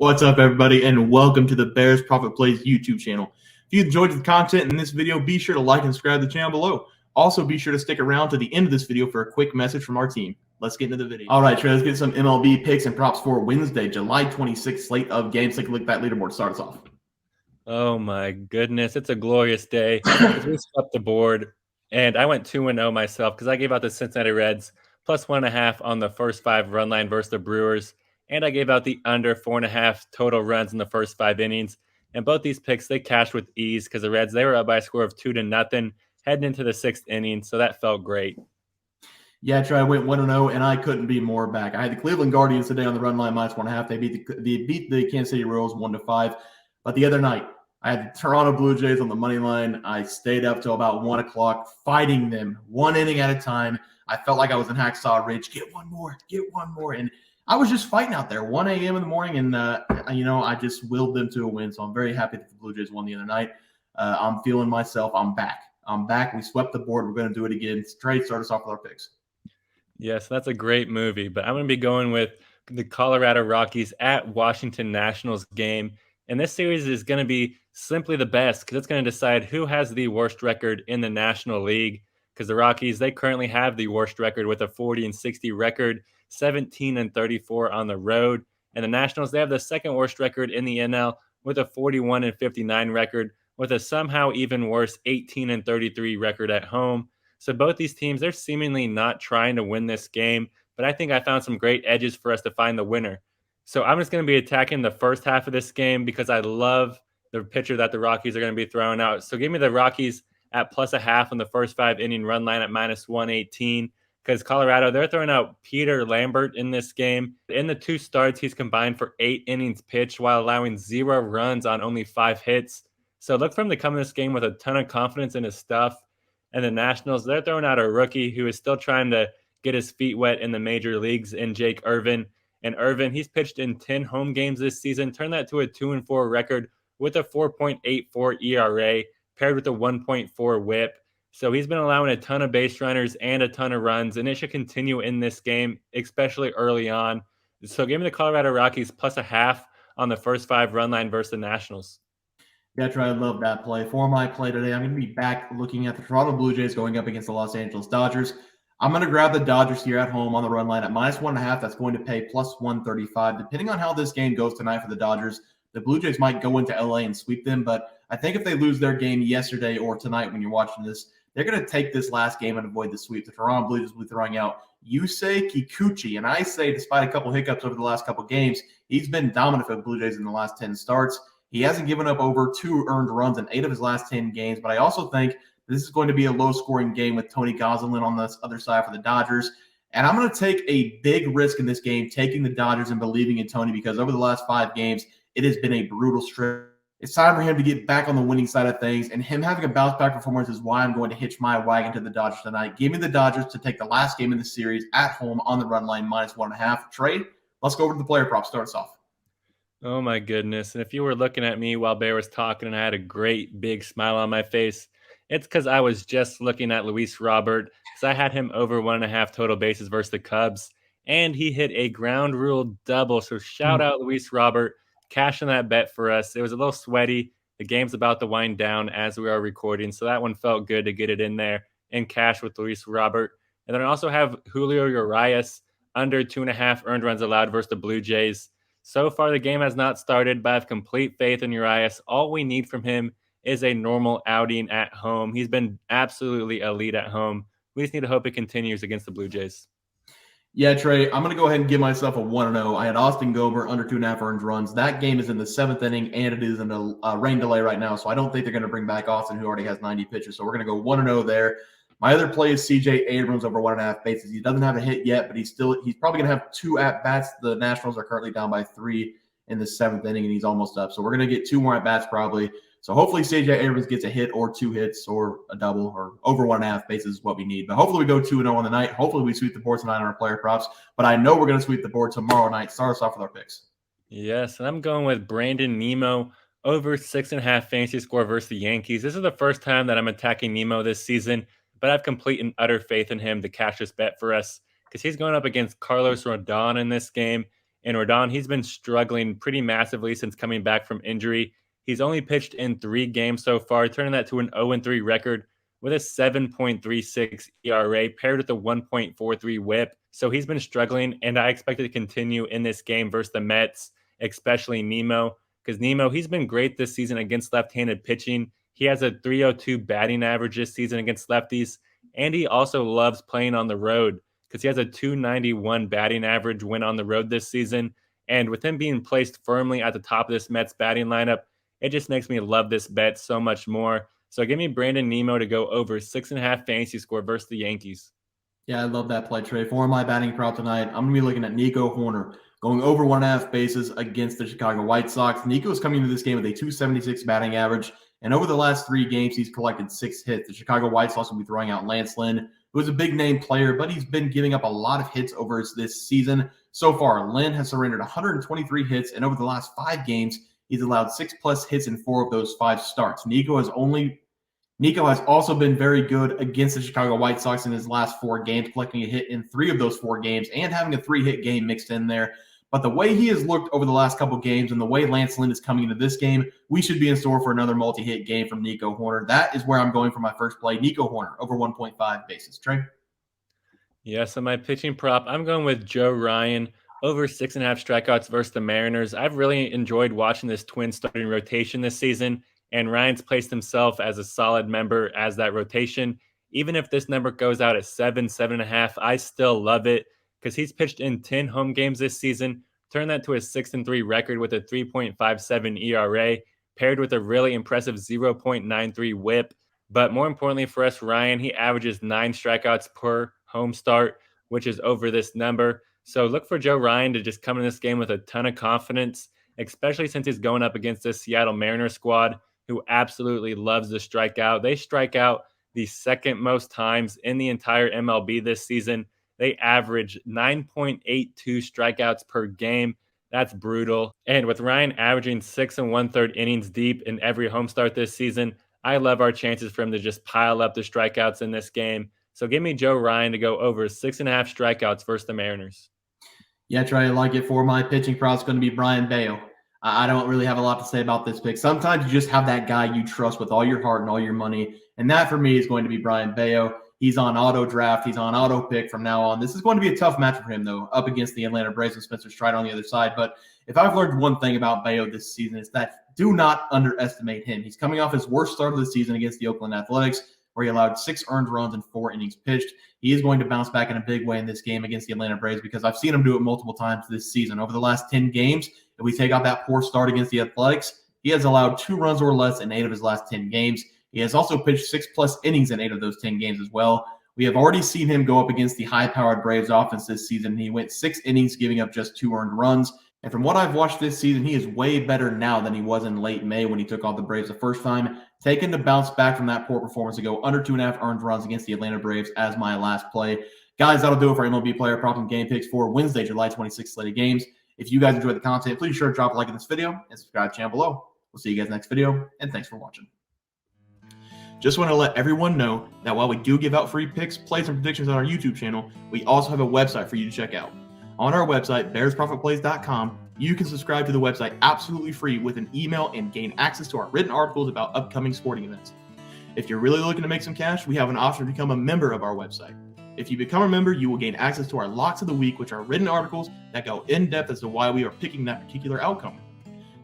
What's up, everybody, and welcome to the Bears Profit Plays YouTube channel. If you enjoyed the content in this video, be sure to like and subscribe to the channel below. Also, be sure to stick around to the end of this video for a quick message from our team. Let's get into the video. All right, Trey, let's get some MLB picks and props for Wednesday, July 26th slate of games. Take a look at that leaderboard. Start us off. Oh my goodness, it's a glorious day because we swept the board, and I went 2-0 myself because I gave out the Cincinnati Reds plus 1.5 on the first 5 run line versus the Brewers, and I gave out the under 4.5 total runs in the first 5 innings. And both these picks they cashed with ease because the Reds they were up by a score of 2-0 heading into the 6th inning, so that felt great. Yeah, Trey, I went 1-0, and I couldn't be more back. I had the Cleveland Guardians today on the run line -1.5. They beat the Kansas City Royals 1-5. But the other night, I had the Toronto Blue Jays on the money line. I stayed up till about 1 o'clock fighting them one inning at a time. I felt like I was in Hacksaw Ridge. Get one more. And I was just fighting out there 1 a.m. in the morning, and, I just willed them to a win. So I'm very happy that the Blue Jays won the other night. I'm feeling myself. I'm back. We swept the board. We're going to do it again. Trey, start us off with our picks. Yes, that's a great movie, but I'm going to be going with the Colorado Rockies at Washington Nationals game. And this series is going to be simply the best because it's going to decide who has the worst record in the National League. Because the Rockies, they currently have the worst record with a 40-60 record, 17-34 on the road. And the Nationals, they have the second worst record in the NL with a 41-59 record, with a somehow even worse 18-33 record at home. So both these teams, they're seemingly not trying to win this game, but I think I found some great edges for us to find the winner. So I'm just going to be attacking the first half of this game because I love the pitcher that the Rockies are going to be throwing out. So give me the Rockies at +0.5 on the first 5 inning run line at -118 because Colorado, they're throwing out Peter Lambert in this game. In the 2 starts, he's combined for 8 innings pitched while allowing 0 runs on only 5 hits. So look for him to come in this game with a ton of confidence in his stuff. And the Nationals, they're throwing out a rookie who is still trying to get his feet wet in the major leagues in Jake Irvin. And Irvin, he's pitched in 10 home games this season, turned that to a 2-4 record with a 4.84 ERA paired with a 1.4 whip. So he's been allowing a ton of base runners and a ton of runs, and it should continue in this game, especially early on. So give me the Colorado Rockies +0.5 on the first 5 run line versus the Nationals. Yeah, Trey, I love that play. For my play today, I'm going to be back looking at the Toronto Blue Jays going up against the Los Angeles Dodgers. I'm going to grab the Dodgers here at home on the run line at -1.5. That's going to pay +135. Depending on how this game goes tonight for the Dodgers, the Blue Jays might go into LA and sweep them. But I think if they lose their game yesterday or tonight when you're watching this, they're going to take this last game and avoid the sweep. The Toronto Blue Jays will be throwing out Yusei Kikuchi. And I say, despite a couple hiccups over the last couple games, he's been dominant for the Blue Jays in the last 10 starts. He hasn't given up over 2 earned runs in 8 of his last 10 games. But I also think this is going to be a low-scoring game with Tony Gonsolin on the other side for the Dodgers. And I'm going to take a big risk in this game, taking the Dodgers and believing in Tony, because over the last 5 games, it has been a brutal stretch. It's time for him to get back on the winning side of things, and him having a bounce-back performance is why I'm going to hitch my wagon to the Dodgers tonight. Give me the Dodgers to take the last game in the series at home on the run line -1.5. Trey, let's go over to the player prop. Start us off. Oh my goodness. And if you were looking at me while Bear was talking and I had a great big smile on my face, it's because I was just looking at Luis Robert because I had him over 1.5 total bases versus the Cubs. And he hit a ground rule double. So shout out Luis Robert, cashing that bet for us. It was a little sweaty. The game's about to wind down as we are recording. So that one felt good to get it in there and cash with Luis Robert. And then I also have Julio Urias under 2.5 earned runs allowed versus the Blue Jays. So far, the game has not started, but I have complete faith in Urias. All we need from him is a normal outing at home. He's been absolutely elite at home. We just need to hope it continues against the Blue Jays. Yeah, Trey, I'm going to go ahead and give myself a 1-0. I had Austin Gober under 2.5 earned runs. That game is in the 7th inning, and it is in a rain delay right now, so I don't think they're going to bring back Austin, who already has 90 pitches. So we're going to go 1-0 there. My other play is C.J. Abrams over 1.5 bases. He doesn't have a hit yet, but he's probably going to have 2 at-bats. The Nationals are currently down by 3 in the 7th inning, and he's almost up. So we're going to get 2 more at-bats probably. So hopefully C.J. Abrams gets a hit or 2 hits or a double or over 1.5 bases is what we need. But hopefully we go 2-0 on the night. Hopefully we sweep the board tonight on our player props. But I know we're going to sweep the board tomorrow night. Start us off with our picks. Yes, and I'm going with Brandon Nemo over 6.5 fantasy score versus the Yankees. This is the first time that I'm attacking Nemo this season, but I have complete and utter faith in him to cash this bet for us because he's going up against Carlos Rodon in this game. And Rodon, he's been struggling pretty massively since coming back from injury. He's only pitched in 3 games so far, turning that to an 0-3 record with a 7.36 ERA paired with a 1.43 whip. So he's been struggling, and I expect it to continue in this game versus the Mets, especially Nemo, because Nemo, he's been great this season against left-handed pitching. He has a 302 batting average this season against lefties, and he also loves playing on the road because he has a 291 batting average when on the road this season. And with him being placed firmly at the top of this Mets batting lineup, it just makes me love this bet so much more. So give me Brandon Nimmo to go over 6.5 fantasy score versus the Yankees. Yeah, I love that play, Trey. For my batting prop tonight, I'm going to be looking at Nico Hoerner going over 1.5 bases against the Chicago White Sox. Nico is coming into this game with a 276 batting average, and over the last 3 games, he's collected 6 hits. The Chicago White Sox will be throwing out Lance Lynn, who is a big-name player, but he's been giving up a lot of hits over this season. So far, Lynn has surrendered 123 hits, and over the last 5 games, he's allowed 6+ hits in 4 of those 5 starts. Nico has also been very good against the Chicago White Sox in his last 4 games, collecting a hit in 3 of those 4 games and having a 3-hit game mixed in there. But the way he has looked over the last couple games and the way Lance Lynn is coming into this game, we should be in store for another multi-hit game from Nico Hoerner. That is where I'm going for my first play, Nico Hoerner, over 1.5 bases. Trey? Yeah, so my pitching prop, I'm going with Joe Ryan over 6.5 strikeouts versus the Mariners. I've really enjoyed watching this twin starting rotation this season, and Ryan's placed himself as a solid member as that rotation. Even if this number goes out at 7.5, I still love it because he's pitched in 10 home games this season, turned that to a 6-3 record with a 3.57 ERA, paired with a really impressive 0.93 whip. But more importantly for us, Ryan, he averages 9 strikeouts per home start, which is over this number. So look for Joe Ryan to just come in this game with a ton of confidence, especially since he's going up against this Seattle Mariners squad who absolutely loves to strike out. They strike out the second most times in the entire MLB this season. They average 9.82 strikeouts per game. That's brutal. And with Ryan averaging 6 1/3 innings deep in every home start this season, I love our chances for him to just pile up the strikeouts in this game. So give me Joe Ryan to go over 6.5 strikeouts versus the Mariners. Yeah, Trey, I like it. For my pitching prop, it's going to be Brayan Bello. I don't really have a lot to say about this pick. Sometimes you just have that guy you trust with all your heart and all your money, and that for me is going to be Brayan Bello. He's on auto draft. He's on auto pick from now on. This is going to be a tough match for him, though, up against the Atlanta Braves and Spencer Strider on the other side. But if I've learned one thing about Bello this season, it's that do not underestimate him. He's coming off his worst start of the season against the Oakland Athletics, where he allowed 6 earned runs in 4 innings pitched. He is going to bounce back in a big way in this game against the Atlanta Braves because I've seen him do it multiple times this season. Over the last 10 games, if we take out that poor start against the Athletics, he has allowed 2 runs or less in 8 of his last 10 games. He has also pitched 6+ innings in 8 of those 10 games as well. We have already seen him go up against the high-powered Braves offense this season. He went 6 innings, giving up just 2 earned runs. And from what I've watched this season, he is way better now than he was in late May when he took off the Braves the first time. Taking to bounce back from that poor performance to go under 2.5 earned runs against the Atlanta Braves as my last play. Guys, that'll do it for MLB player prop and game picks for Wednesday, July 26th slated games. If you guys enjoyed the content, please be sure to drop a like in this video and subscribe to the channel below. We'll see you guys next video, and thanks for watching. Just want to let everyone know that while we do give out free picks, plays, and predictions on our YouTube channel, we also have a website for you to check out. On our website, bearsprofitplays.com, you can subscribe to the website absolutely free with an email and gain access to our written articles about upcoming sporting events. If you're really looking to make some cash, we have an option to become a member of our website. If you become a member, you will gain access to our locks of the week, which are written articles that go in depth as to why we are picking that particular outcome.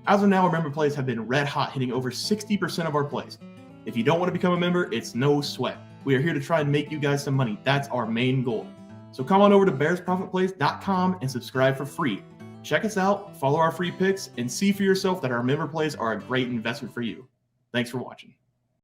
As of now, our member plays have been red hot, hitting over 60% of our plays. If you don't want to become a member, it's no sweat. We are here to try and make you guys some money. That's our main goal. So come on over to bearsprofitplays.com and subscribe for free. Check us out, follow our free picks, and see for yourself that our member plays are a great investment for you. Thanks for watching.